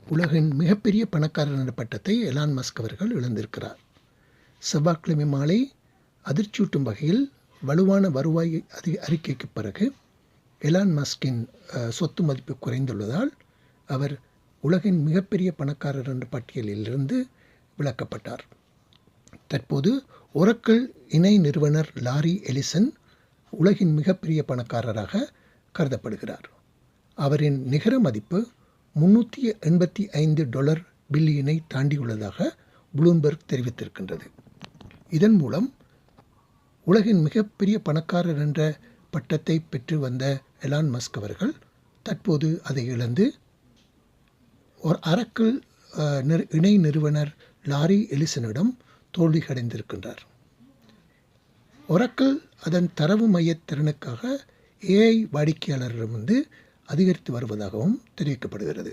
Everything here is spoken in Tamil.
உலகின் மிகப்பெரிய பணக்காரர் என்ற பட்டத்தை எலான் மஸ்க் அவர்கள் இழந்திருக்கிறார். செவ்வாய்க்கிழமை மாலை அதிர்ச்சியூட்டும் வகையில் வலுவான வருவாய் அறிக்கைக்கு பிறகு எலான் மஸ்கின் சொத்து மதிப்பு குறைந்துள்ளதால் அவர் உலகின் மிகப்பெரிய பணக்காரர் என்ற பட்டியலிலிருந்து விலக்கப்பட்டார். தற்போது ஒரக்கிள் இணை நிறுவனர் லாரி எலிசன் உலகின் மிகப்பெரிய பணக்காரராக கருதப்படுகிறார். அவரின் நிகர மதிப்பு $385 பில்லியனை தாண்டியுள்ளதாக ப்ளூம்பெர்க் தெரிவித்திருக்கின்றது. இதன் மூலம் உலகின் மிகப்பெரிய பணக்காரர் என்ற பட்டத்தை பெற்று வந்த எலான் மஸ்க் அவர்கள் தற்போது அதை இழந்து ஒரு அரக்கிள் இணை நிறுவனர் லாரி எலிசனிடம் தோல்வி அடைந்திருக்கின்றார். ஒரக்கிள் அதன் தரவு மைய திறனுக்காக AI வாடிக்கையாளரிடமிருந்து அதிகரித்து வருவதாகவும் தெரிவிக்கப்படுகிறது.